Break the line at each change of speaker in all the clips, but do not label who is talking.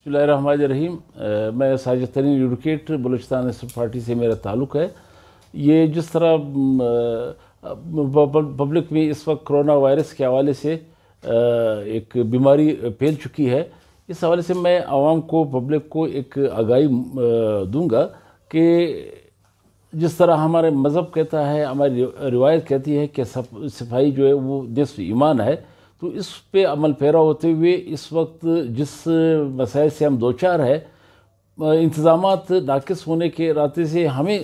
بسم اللہ الرحمن الرحیم۔ میں ساجد ترین ایڈوکیٹ بلوچستان نیشنل پارٹی سے میرا تعلق ہے۔ یہ جس طرح پبلک میں اس وقت کرونا وائرس کے حوالے سے ایک بیماری پھیل چکی ہے، اس حوالے سے میں عوام کو، پبلک کو ایک آگاہی دوں گا کہ جس طرح ہمارے مذہب کہتا ہے، ہماری روایت کہتی ہے کہ صفائی جو ہے وہ نصف ایمان ہے، تو اس پہ عمل پیرا ہوتے ہوئے اس وقت جس مسائل سے ہم دوچار ہے، انتظامات ناقص ہونے کے راستے سے ہمیں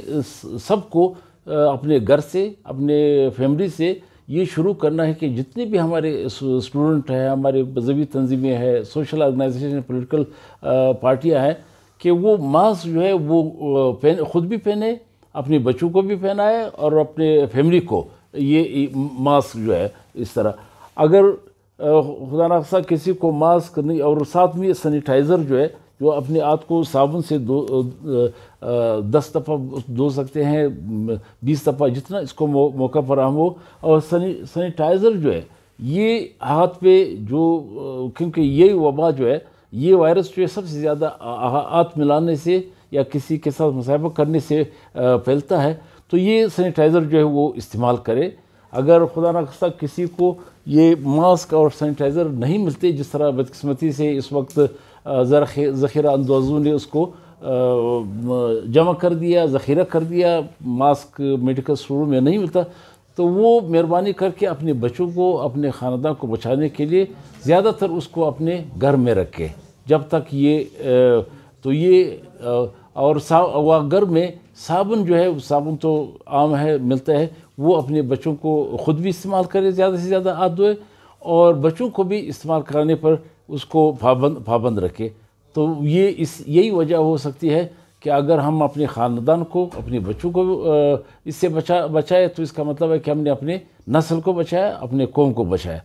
سب کو اپنے گھر سے، اپنے فیملی سے یہ شروع کرنا ہے کہ جتنے بھی ہمارے اسٹوڈنٹ ہیں، ہمارے مذہبی تنظیمیں ہیں، سوشل آرگنائزیشن، پولیٹیکل پارٹیاں ہیں، کہ وہ ماسک جو ہے وہ خود بھی پہنے، اپنے بچوں کو بھی پہنائے اور اپنے فیملی کو یہ ماسک جو ہے اس طرح، اگر خدا نخواستہ کسی کو ماسک نہیں، اور ساتھ میں سینیٹائزر جو ہے، جو اپنے ہاتھ کو صابن سے 10 دفعہ دھو سکتے ہیں، 20 دفعہ، جتنا اس کو موقع فراہم ہو، اور سینیٹائزر جو ہے یہ ہاتھ پہ جو، کیونکہ یہ وبا جو ہے، یہ وائرس جو ہے سب سے زیادہ ہاتھ ملانے سے یا کسی کے ساتھ مصافحہ کرنے سے پھیلتا ہے، تو یہ سینیٹائزر جو ہے وہ استعمال کرے۔ اگر خدا نخواستہ کسی کو یہ ماسک اور سینیٹائزر نہیں ملتے، جس طرح بدقسمتی سے اس وقت ذخیرہ اندوزوں نے اس کو جمع کر دیا، ذخیرہ کر دیا، ماسک میڈیکل اسٹوروں میں نہیں ملتا، تو وہ مہربانی کر کے اپنے بچوں کو، اپنے خاندان کو بچانے کے لیے زیادہ تر اس کو اپنے گھر میں رکھے جب تک یہ تو یہ اور گھر میں صابن جو ہے، صابن تو عام ہے، ملتا ہے، وہ اپنے بچوں کو خود بھی استعمال کرے، زیادہ سے زیادہ ہاتھ دھوئے، اور بچوں کو بھی استعمال کرانے پر اس کو پابند رکھے۔ تو یہی وجہ ہو سکتی ہے کہ اگر ہم اپنے خاندان کو، اپنے بچوں کو اس سے بچائے، تو اس کا مطلب ہے کہ ہم نے اپنے نسل کو بچایا، اپنے قوم کو بچایا۔